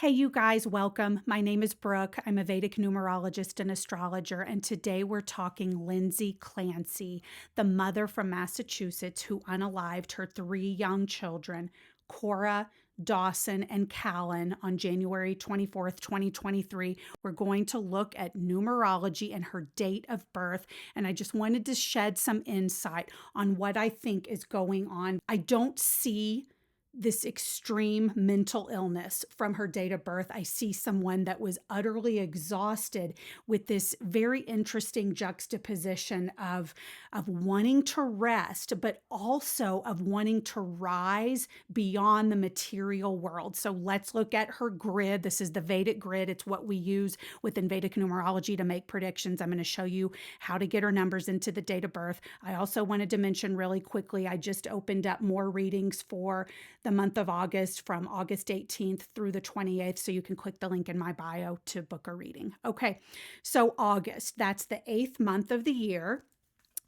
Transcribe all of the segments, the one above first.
Hey, you guys, welcome. My name is Brooke. I'm a Vedic numerologist and astrologer, and today we're talking Lindsay Clancy, the mother from Massachusetts who unalived her three young children, Cora, Dawson, and Callan, on January 24th, 2023. We're going to look at numerology and her date of birth, and I just wanted to shed some insight on what I think is going on. I don't see this extreme mental illness from her date of birth. I see someone that was utterly exhausted with this very interesting juxtaposition of wanting to rest, but also of wanting to rise beyond the material world. So let's look at her grid. This is the Vedic grid. It's what we use within Vedic numerology to make predictions. I'm going to show you how to get her numbers into the date of birth. I also wanted to mention really quickly, I just opened up more readings for the month of August from August 18th through the 28th. So you can click the link in my bio to book a reading. Okay, so August, that's the 8th month of the year.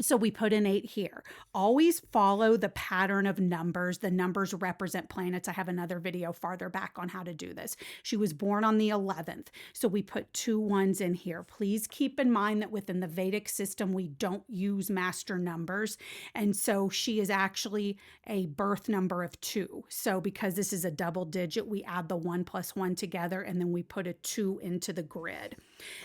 So we put an 8 here. Always follow the pattern of numbers. The numbers represent planets. I have another video farther back on how to do this. She was born on the 11th. So we put 2 1s in here. Please keep in mind that within the Vedic system, we don't use master numbers. And so she is actually a birth number of 2. So because this is a double digit, we add the 1 plus 1 together, and then we put a 2 into the grid.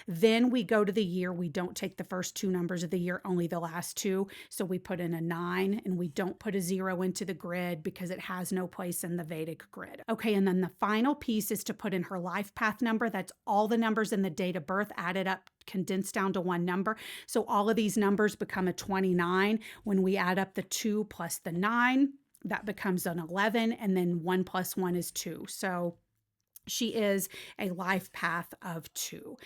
Then we go to the year. We don't take the first 2 numbers of the year, only the last 2. So we put in a 9, and we don't put a 0 into the grid because it has no place in the Vedic grid. Okay, and then the final piece is to put in her life path number. That's all the numbers in the date of birth added up, condensed down to one number. So all of these numbers become a 29. When we add up the 2 plus the 9, that becomes an 11, and then 1 plus 1 is 2. So she is a life path of 2.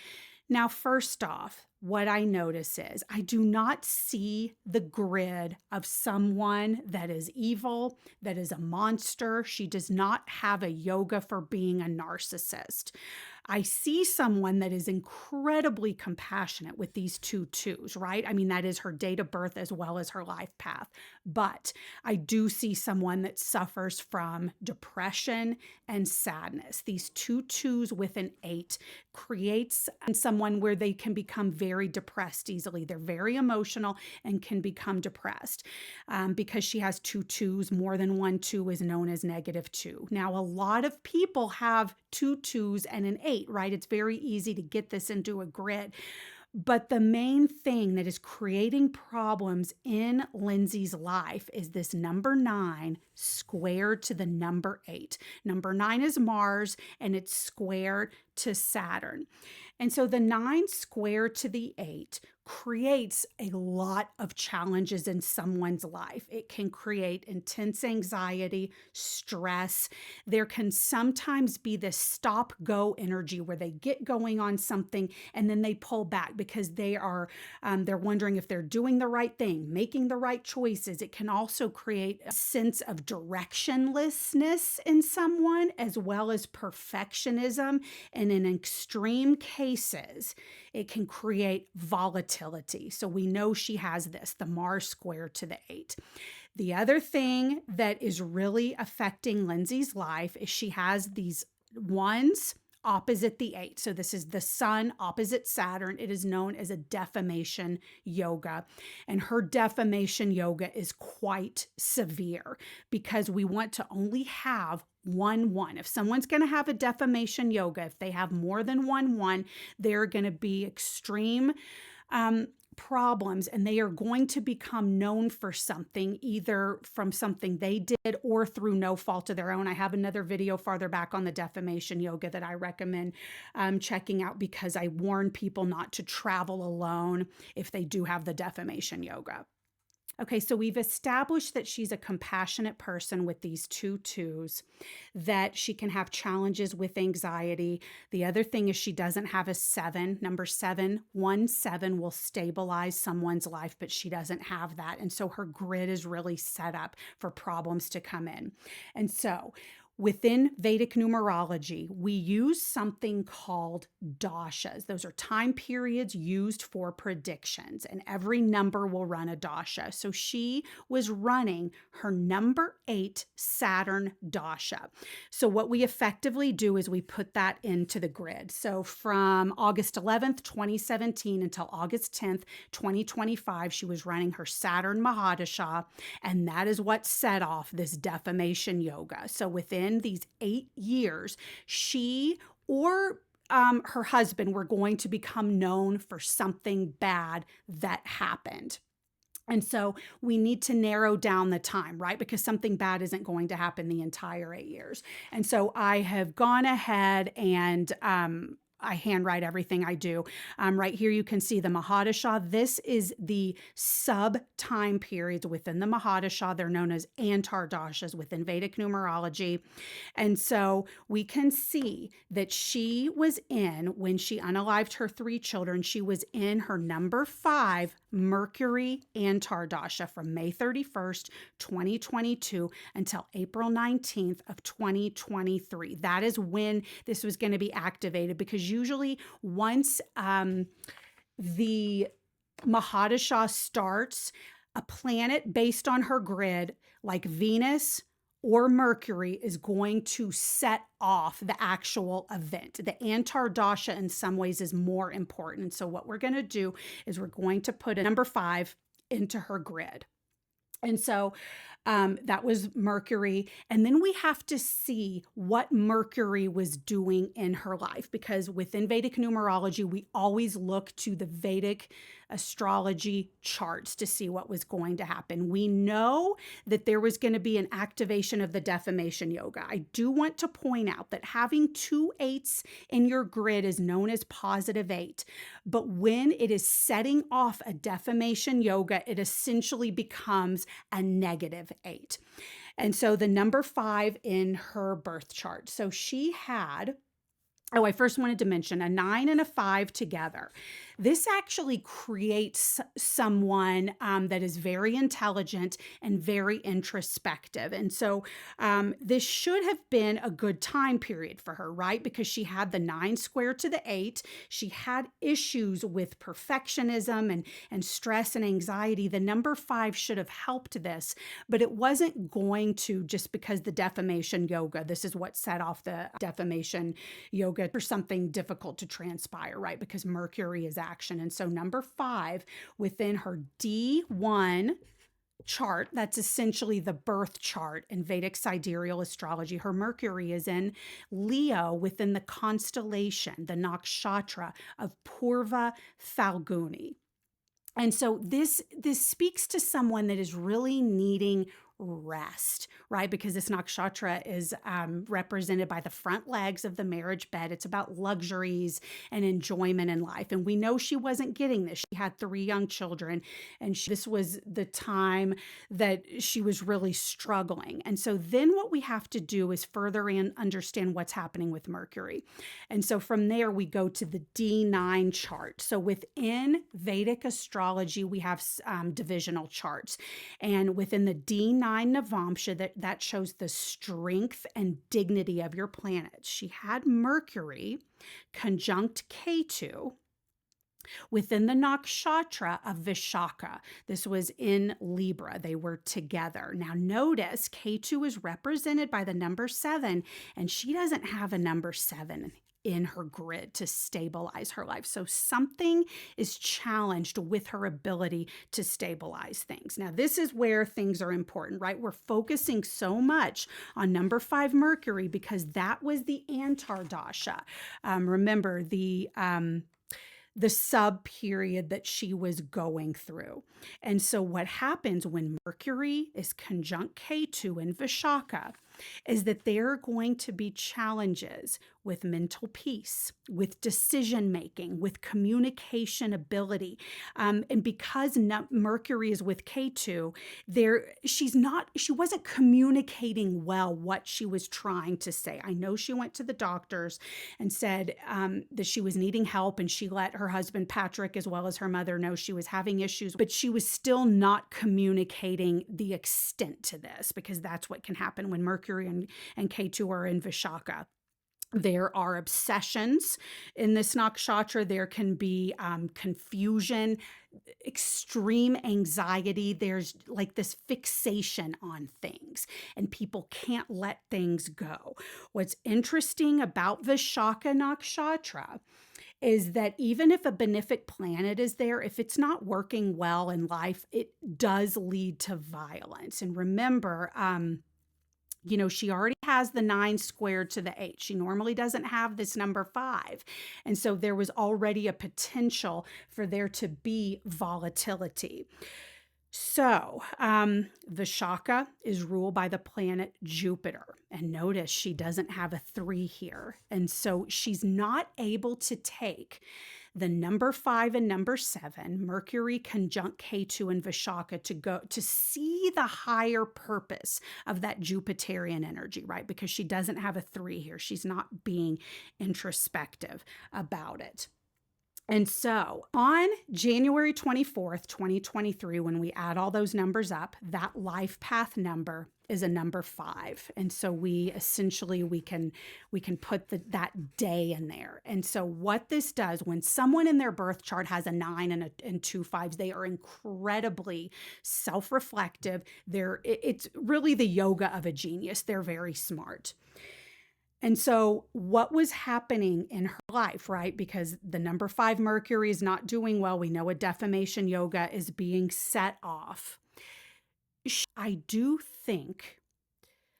Now, first off, what I notice is I do not see the grid of someone that is evil, that is a monster. She does not have a yoga for being a narcissist. I see someone that is incredibly compassionate with these 2 2s, right? I mean, that is her date of birth as well as her life path. But I do see someone that suffers from depression and sadness. These 2 2s with an 8 creates someone where they can become very depressed easily. They're very emotional and can become depressed. Because she has 2 2s, more than 1 2 is known as -2. Now, a lot of people have 2 2s and an 8, right? It's very easy to get this into a grid. But the main thing that is creating problems in Lindsay's life is this number 9 squared to the number 8. Number 9 is Mars, and it's squared to Saturn. And so the 9 squared to the 8 creates a lot of challenges in someone's life. It can create intense anxiety, stress. There can sometimes be this stop-go energy where they get going on something and then they pull back because they're wondering if they're doing the right thing, making the right choices. It can also create a sense of directionlessness in someone, as well as perfectionism. And in extreme cases, it can create volatility. So we know she has this, the Mars square to the 8. The other thing that is really affecting Lindsay's life is she has these 1s opposite the 8. So this is the sun opposite Saturn. It is known as a defamation yoga. And her defamation yoga is quite severe because we want to only have 1 1. If someone's going to have a defamation yoga, if they have more than 1 1, they're going to be extreme problems, and they are going to become known for something, either from something they did or through no fault of their own. I have another video farther back on the defamation yoga that I recommend checking out, because I warn people not to travel alone if they do have the defamation yoga. Okay, so we've established that she's a compassionate person with these 2 2s, that she can have challenges with anxiety. The other thing is she doesn't have a 7. Number 7, 1 7 will stabilize someone's life, but she doesn't have that. And so her grid is really set up for problems to come in. And so within Vedic numerology, we use something called Dashas. Those are time periods used for predictions, and every number will run a Dasha. So she was running her number 8 Saturn Dasha. So what we effectively do is we put that into the grid. So from August 11th, 2017 until August 10th, 2025, she was running her Saturn Mahadasha, and that is what set off this defamation yoga. So within these 8 years, she or her husband were going to become known for something bad that happened. And so we need to narrow down the time, right? Because something bad isn't going to happen the entire 8 years. And so I have gone ahead and I handwrite everything I do. Right here, you can see the Mahadasha. This is the sub time periods within the Mahadasha. They're known as Antardashas within Vedic numerology. And so we can see that she was in, when she unalived her 3 children, she was in her number 5 Mercury Antardasha from May 31st, 2022 until April 19th of 2023. That is when this was going to be activated, because usually once the Mahadasha starts, a planet based on her grid, like Venus or Mercury, is going to set off the actual event. The Antardasha in some ways is more important. So what we're going to do is we're going to put a number 5 into her grid. And so that was Mercury. And then we have to see what Mercury was doing in her life, because within Vedic numerology, we always look to the Vedic astrology charts to see what was going to happen. We know that there was going to be an activation of the defamation yoga. I do want to point out that having 2 8s in your grid is known as positive 8. But when it is setting off a defamation yoga, it essentially becomes a negative 8. And so the number 5 in her birth chart. So she had, oh, I first wanted to mention a 9 and a 5 together. This actually creates someone that is very intelligent and very introspective. And so this should have been a good time period for her, right? Because she had the 9 square to the 8. She had issues with perfectionism and stress and anxiety. The number 5 should have helped this, but it wasn't going to, just because the defamation yoga, this is what set off the defamation yoga for something difficult to transpire, right? Because Mercury is action. And so number 5 within her D1 chart, that's essentially the birth chart in Vedic sidereal astrology. Her Mercury is in Leo within the constellation, the nakshatra of Purva Falguni. And so this speaks to someone that is really needing rest, right? Because this nakshatra is represented by the front legs of the marriage bed. It's about luxuries and enjoyment in life. And we know she wasn't getting this. She had 3 young children, and this was the time that she was really struggling. And so then what we have to do is further understand what's happening with Mercury. And so from there, we go to the D9 chart. So within Vedic astrology, we have divisional charts. And within the D9 Navamsha, that shows the strength and dignity of your planets. She had Mercury conjunct Ketu within the nakshatra of Vishaka. This was in Libra. They were together. Now notice Ketu is represented by the number 7, and she doesn't have a number 7 in her grid to stabilize her life. So something is challenged with her ability to stabilize things. Now, this is where things are important, right? We're focusing so much on number 5 Mercury because that was the Antardasha. Remember the sub period that she was going through. And so what happens when Mercury is conjunct Ketu in Vishaka is that there are going to be challenges with mental peace, with decision making, with communication ability. And because Mercury is with Ketu, she wasn't communicating well what she was trying to say. I know she went to the doctors and said that she was needing help, and she let her husband Patrick as well as her mother know she was having issues, but she was still not communicating the extent to this, because that's what can happen when Mercury Mercury and Ketu are in Vishaka. There are obsessions in this nakshatra. There can be confusion, extreme anxiety. There's like this fixation on things, and people can't let things go. What's interesting about Vishaka nakshatra is that even if a benefic planet is there, if it's not working well in life, it does lead to violence. And remember, she already has the 9 squared to the 8. She normally doesn't have this number 5. And so there was already a potential for there to be volatility. So, Vishaka is ruled by the planet Jupiter. And notice she doesn't have a 3 here. And so she's not able to take the number 5 and number 7, Mercury conjunct Ketu and Vishaka, to go to see the higher purpose of that Jupiterian energy, right? Because she doesn't have a 3 here. She's not being introspective about it. And so on January 24th, 2023, when we add all those numbers up, that life path number is a number 5. And so we can put that day in there. And so what this does, when someone in their birth chart has a 9 and 2 5s, they are incredibly self-reflective. It's really the yoga of a genius. They're very smart. And so what was happening in her life, right? Because the number 5 Mercury is not doing well. We know a defamation yoga is being set off. I do think,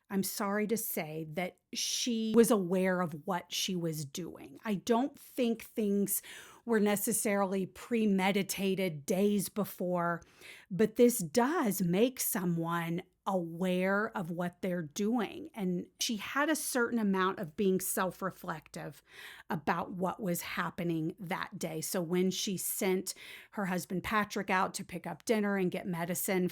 I'm sorry to say, that she was aware of what she was doing. I don't think things were necessarily premeditated days before, but this does make someone aware of what they're doing. And she had a certain amount of being self-reflective about what was happening that day. So when she sent her husband Patrick out to pick up dinner and get medicine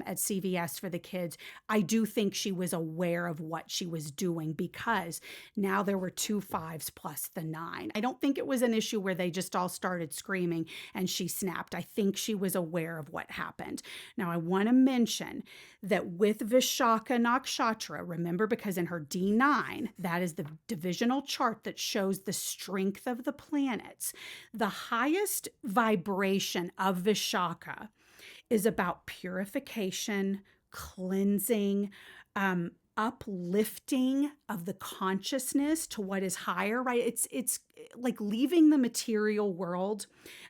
at CVS for the kids, I do think she was aware of what she was doing, because now there were 2 5s plus the 9. I don't think it was an issue where they just all started screaming and she snapped. I think she was aware of what happened. Now, I want to mention that with Vishaka Nakshatra, remember, because in her D9, that is the divisional chart that shows the strength of the planets. The highest vibration of Vishaka is about purification, cleansing, uplifting of the consciousness to what is higher, right? It's like leaving the material world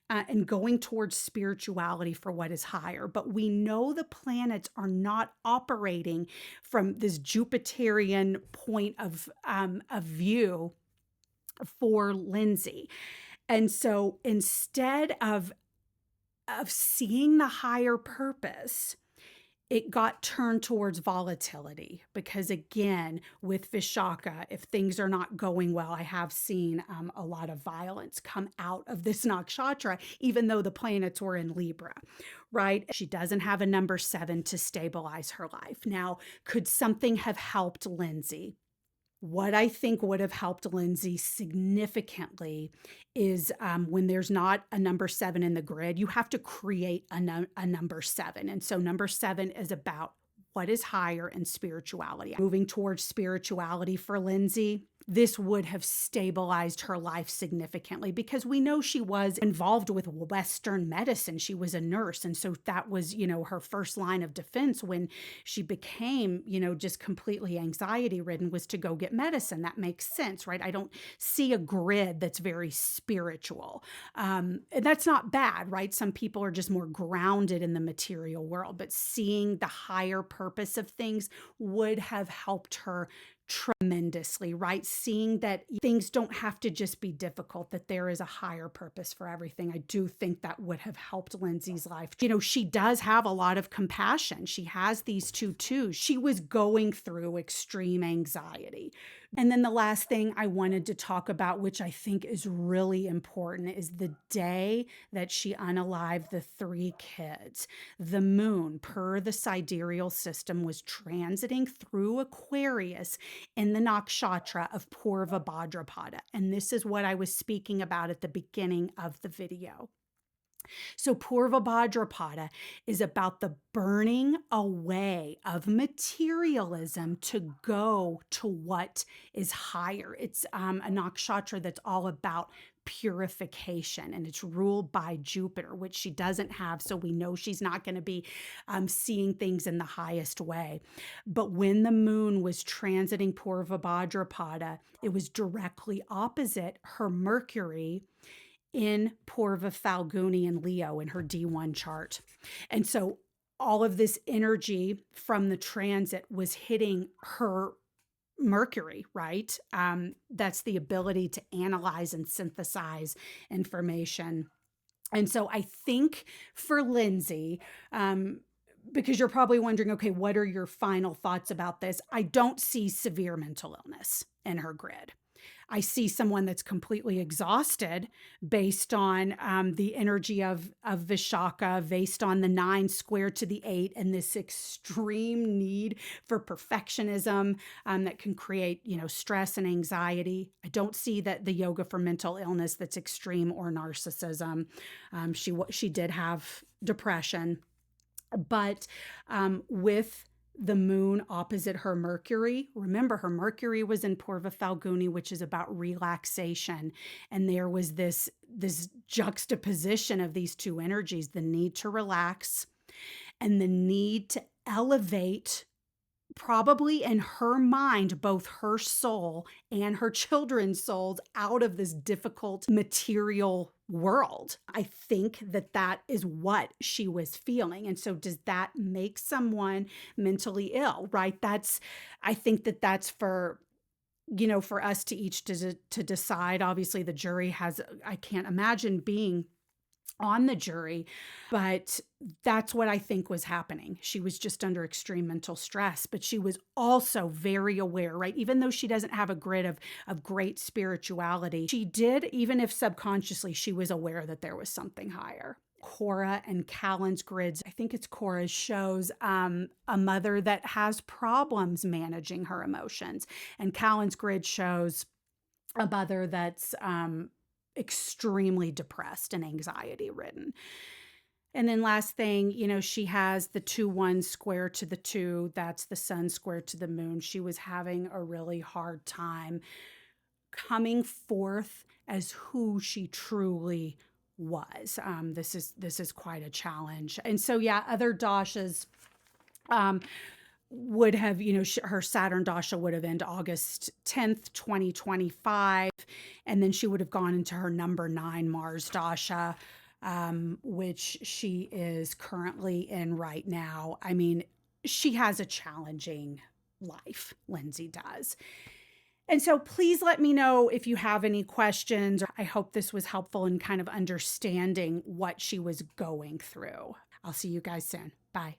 and going towards spirituality for what is higher. But we know the planets are not operating from this Jupiterian point of view for Lindsay. And so instead of seeing the higher purpose, it got turned towards volatility, because again, with Vishaka, if things are not going well, I have seen a lot of violence come out of this nakshatra, even though the planets were in Libra, right? She doesn't have a number 7 to stabilize her life. Now, could something have helped Lindsay? What I think would have helped Lindsay significantly is when there's not a number 7 in the grid, you have to create a number 7. And so number 7 is about what is higher in spirituality. Moving towards spirituality for Lindsay, this would have stabilized her life significantly, because we know she was involved with Western medicine. She was a nurse. And so that was, her first line of defense when she became, just completely anxiety ridden, was to go get medicine. That makes sense, right? I don't see a grid that's very spiritual. And that's not bad, right? Some people are just more grounded in the material world, but seeing the higher purpose of things would have helped her tremendously, right? Seeing that things don't have to just be difficult, that there is a higher purpose for everything. I do think that would have helped Lindsay's life. She does have a lot of compassion. She has these 2 2s. She was going through extreme anxiety. And then the last thing I wanted to talk about, which I think is really important, is the day that she unalived the 3 kids. The moon, per the sidereal system, was transiting through Aquarius in the nakshatra of Purva Bhadrapada. And this is what I was speaking about at the beginning of the video. So Purva Bhadrapada is about the burning away of materialism to go to what is higher. It's a nakshatra that's all about purification, and it's ruled by Jupiter, which she doesn't have. So we know she's not going to be seeing things in the highest way. But when the moon was transiting Purva Bhadrapada, it was directly opposite her Mercury in Purva Falguni and Leo in her D1 chart. And so all of this energy from the transit was hitting her Mercury, right? That's the ability to analyze and synthesize information. And so I think for Lindsay, because you're probably wondering, okay, what are your final thoughts about this? I don't see severe mental illness in her grid. I see someone that's completely exhausted based on the energy of Vishaka, based on the 9 squared to the 8, and this extreme need for perfectionism that can create, stress and anxiety. I don't see that the yoga for mental illness that's extreme or narcissism. She did have depression, but with the moon opposite her Mercury. Remember, her Mercury was in Purva Falguni, which is about relaxation. And there was this juxtaposition of these two energies, the need to relax and the need to elevate, probably in her mind, both her soul and her children's souls out of this difficult material world. I think that is what she was feeling. And so does that make someone mentally ill, right? I think that's for for us to each to decide. Obviously the jury I can't imagine being on the jury, but that's what I think was happening. She was just under extreme mental stress, but she was also very aware, right? Even though she doesn't have a grid of great spirituality, she did, even if subconsciously, she was aware that there was something higher. Cora and Callan's grids, I think it's Cora's, shows a mother that has problems managing her emotions. And Callan's grid shows a mother that's extremely depressed and anxiety ridden. And then last thing, she has the 2-1 square to the 2. That's the sun square to the moon. She was having a really hard time coming forth as who she truly was. This is quite a challenge. And so, yeah, other dashas would have, her Saturn dasha would have ended August 10th, 2025. And then she would have gone into her number 9 Mars dasha, which she is currently in right now. I mean, she has a challenging life, Lindsay does. And so please let me know if you have any questions. I hope this was helpful in kind of understanding what she was going through. I'll see you guys soon. Bye.